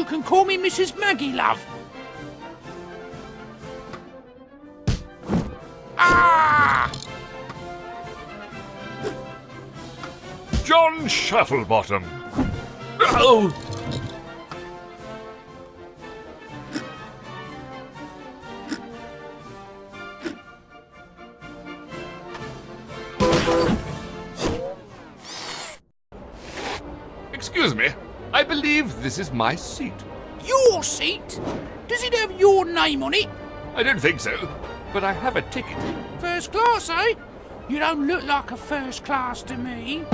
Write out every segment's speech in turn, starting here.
can call me Mrs. Maggie, love. Ah! John Shufflebottom. Oh! Excuse me, I believe this is my seat. Your seat? Does it have your name on it? I don't think so, but I have a ticket. First class, eh? You don't look like a first class to me.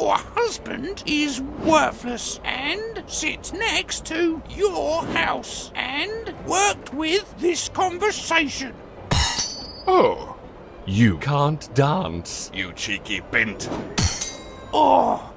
Your husband is worthless and sits next to your house and worked with this conversation. Oh, you can't dance, you cheeky bint. Oh,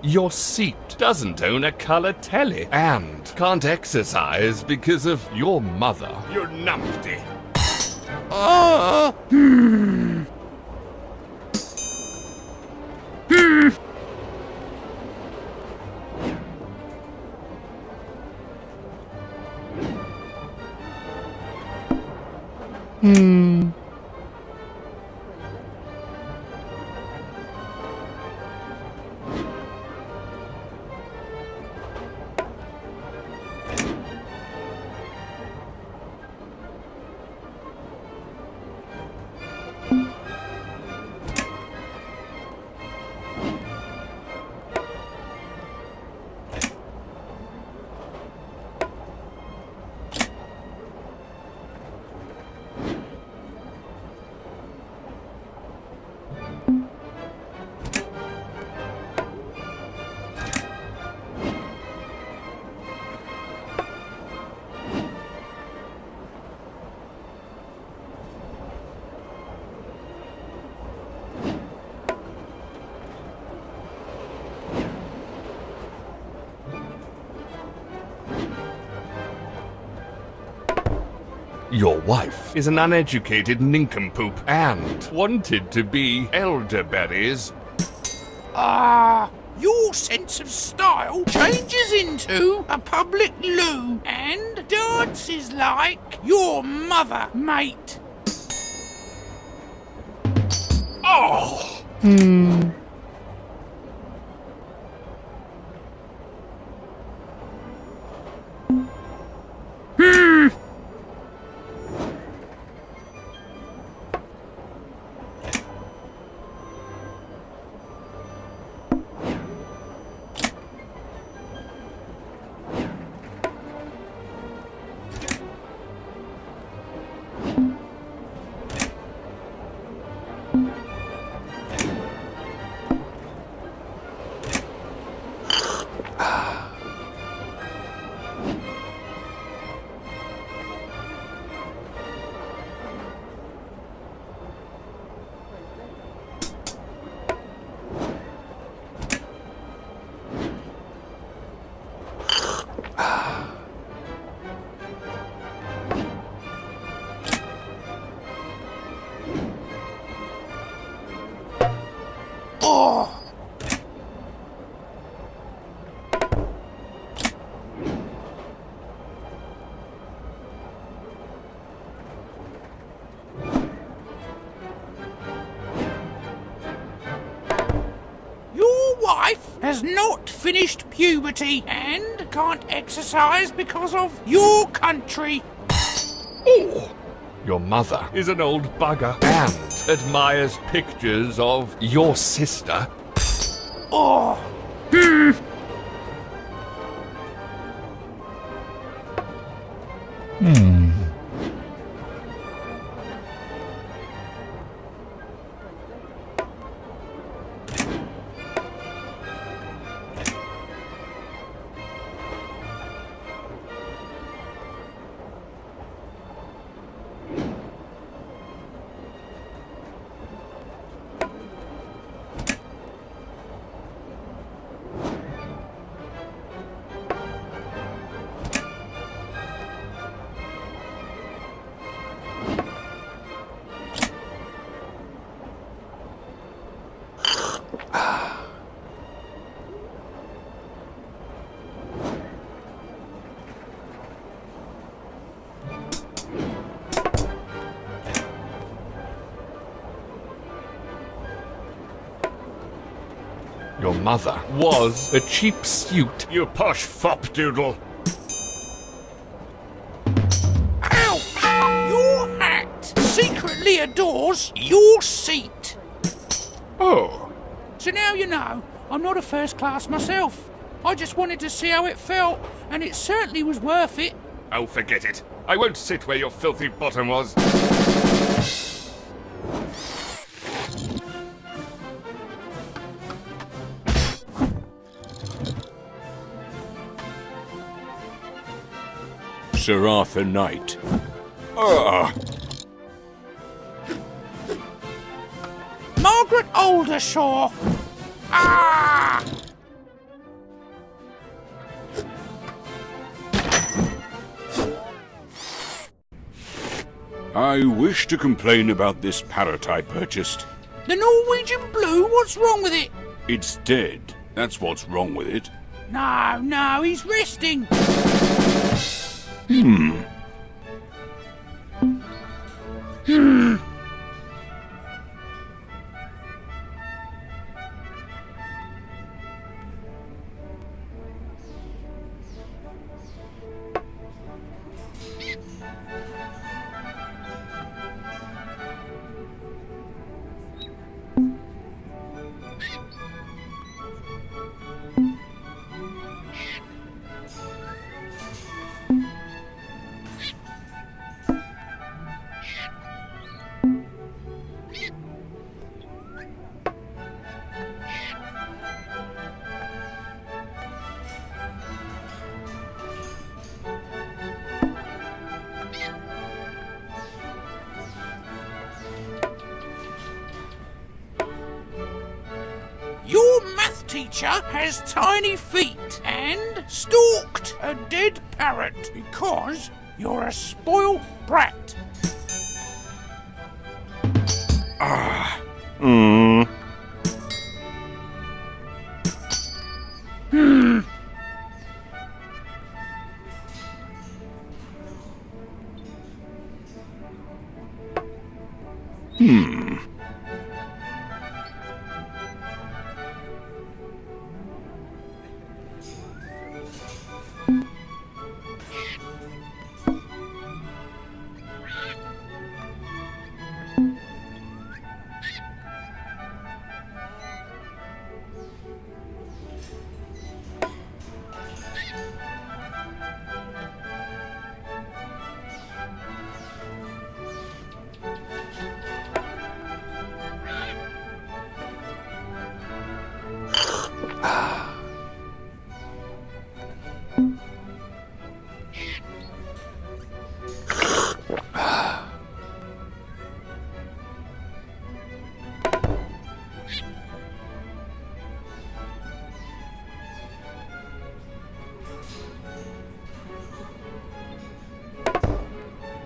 Your seat doesn't own a colour telly and can't exercise because of your mother, you numpty. Your wife is an uneducated nincompoop and wanted to be elderberries. Your sense of style changes into a public loo and dances like your mother, mate. Oh! Oh! Your wife has not finished puberty and can't exercise because of your country. Oh! Your mother is an old bugger and admires pictures of your sister. Oh! Your mother was a cheap suit, you posh fopdoodle. Ouch! Your hat secretly adores your seat. Oh. So now you know, I'm not a first class myself. I just wanted to see how it felt, and it certainly was worth it. Oh, forget it. I won't sit where your filthy bottom was. Sir Arthur Knight. Margaret Oldershaw. Ah! I wish to complain about this parrot I purchased. The Norwegian Blue, what's wrong with it? It's dead. That's what's wrong with it. No, he's resting. Your math teacher has tiny feet and stalked a dead parrot because you're a spoiled brat.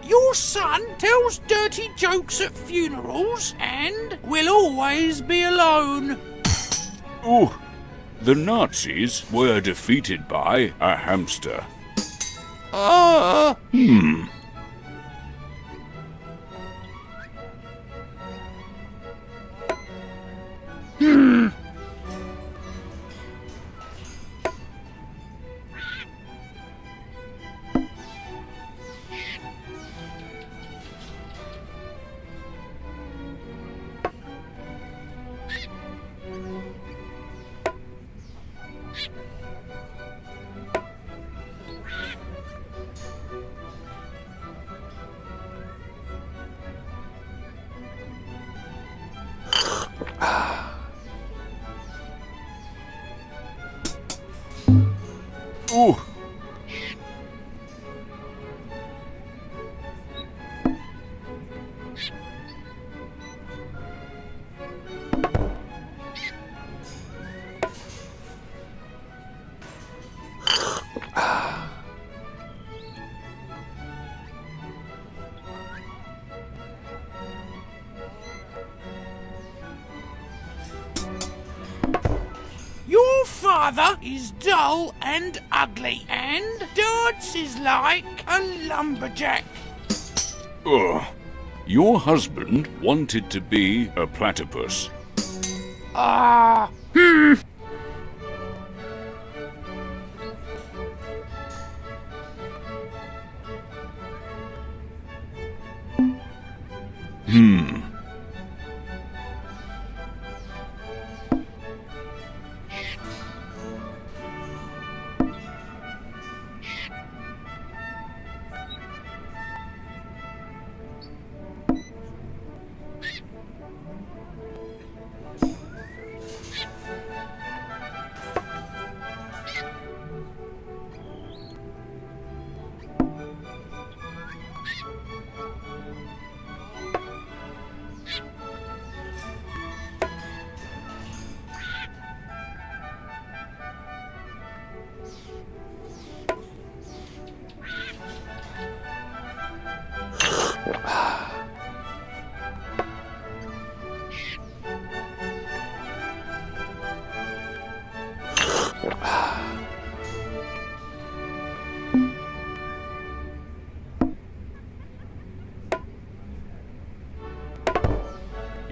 Your son tells dirty jokes at funerals and will always be alone. Ooh, the Nazis were defeated by a hamster. Ooh. Your father is dull and ugly, and dances like a lumberjack. Ugh. Your husband wanted to be a platypus. Ah,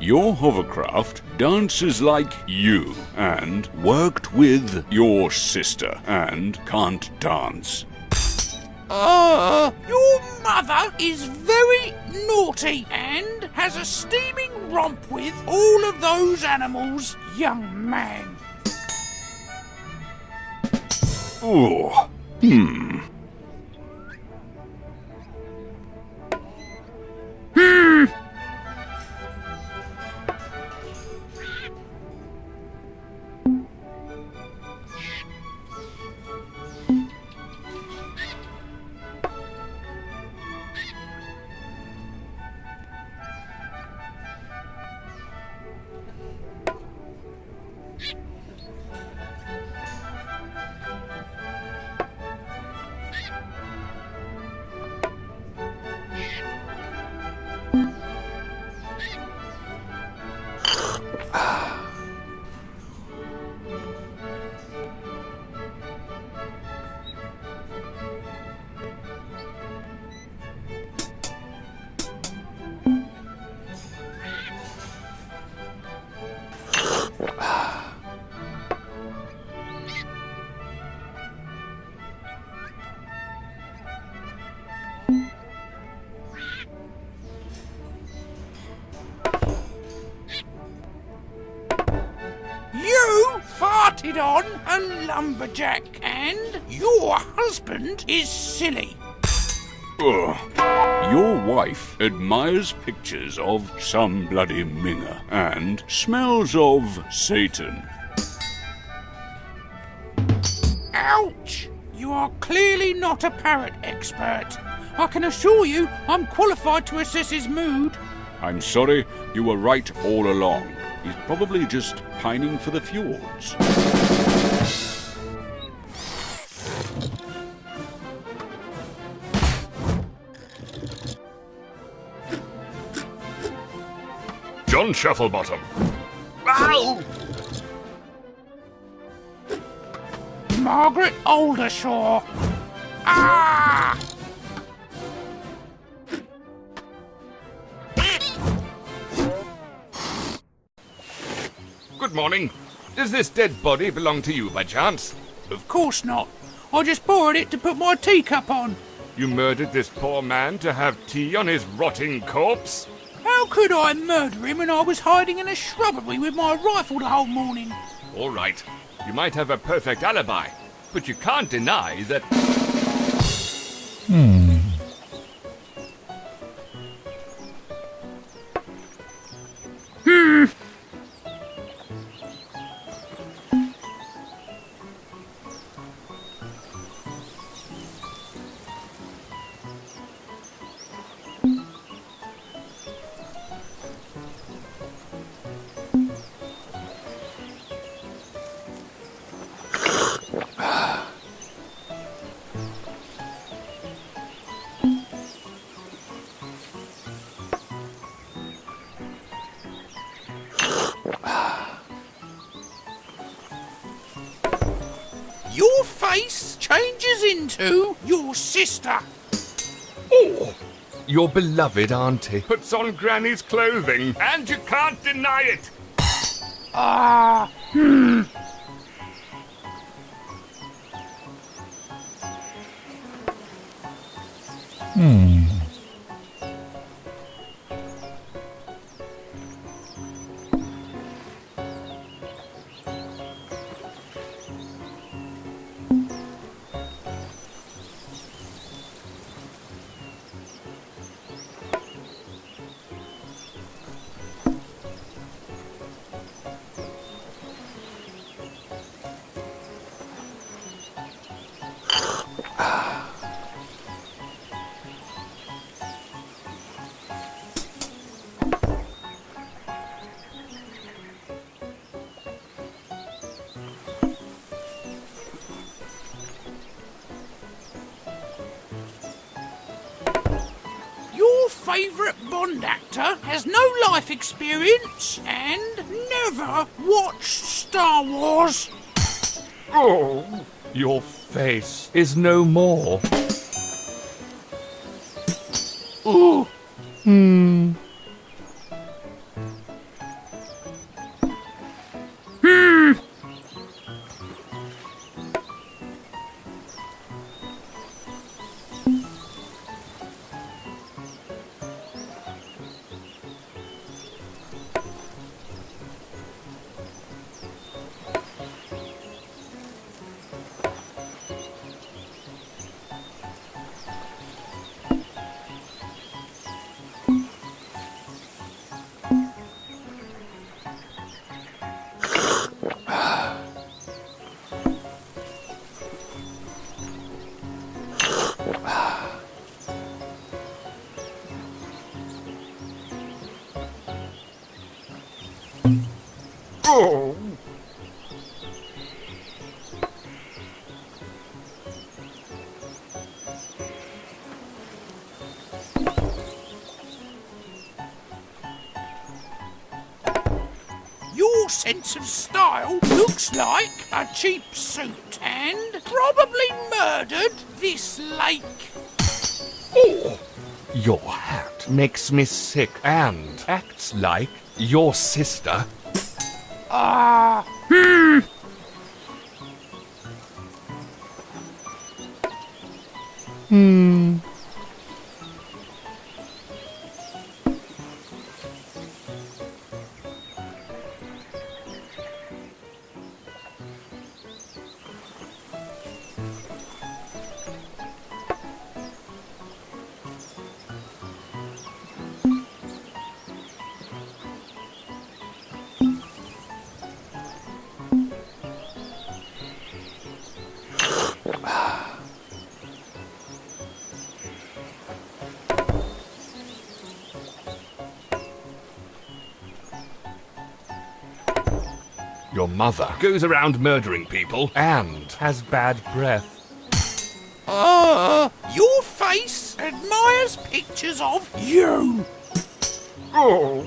Your hovercraft dances like you, and worked with your sister, and can't dance. your mother is very naughty and has a steaming romp with all of those animals, young man. Ooh. You farted on a lumberjack, and your husband is silly. Ugh. Your wife admires pictures of some bloody minger and smells of Satan. Ouch! You are clearly not a parrot expert. I can assure you I'm qualified to assess his mood. I'm sorry, you were right all along. He's probably just pining for the fjords. John Shufflebottom. Ow! Margaret Oldershaw. Ah! Good morning. Does this dead body belong to you by chance? Of course not. I just borrowed it to put my teacup on. You murdered this poor man to have tea on his rotting corpse? How could I murder him when I was hiding in a shrubbery with my rifle the whole morning? All right. You might have a perfect alibi, but you can't deny that... Your face changes into your sister. Oh! Your beloved auntie puts on Granny's clothing, and you can't deny it! Ah, Your favourite Bond actor has no life experience and never watched Star Wars. Oh! Your face is no more. Ooh. Oh! Your sense of style looks like a cheap suit and probably murdered this lake. Oh! Your hat makes me sick and acts like your sister. Ah, Your mother goes around murdering people and has bad breath. your face admires pictures of you. Oh!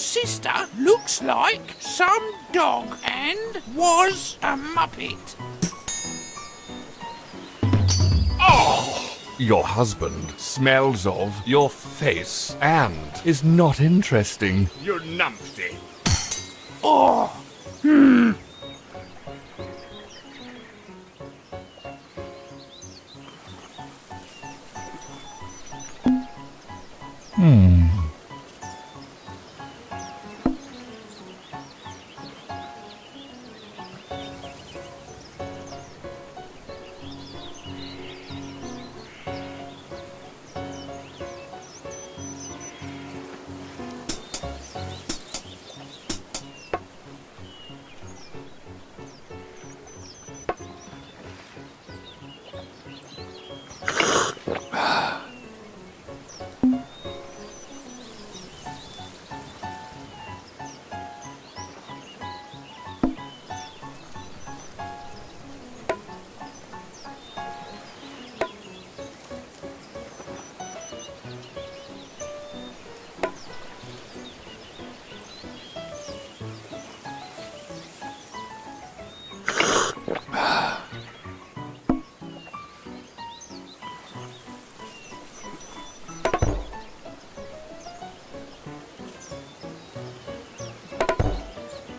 sister looks like some dog and was a muppet. Your husband smells of your face and is not interesting. You numpty. Oh,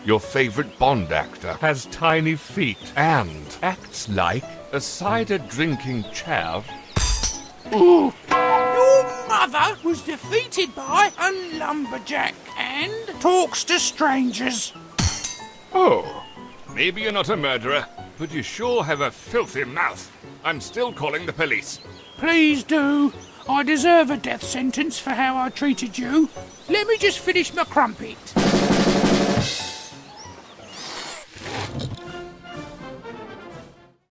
Your favorite Bond actor has tiny feet and acts like a cider-drinking chav. your mother was defeated by a lumberjack and talks to strangers. Oh, maybe you're not a murderer, but you sure have a filthy mouth. I'm still calling the police. Please do. I deserve a death sentence for how I treated you. Let me just finish my crumpet.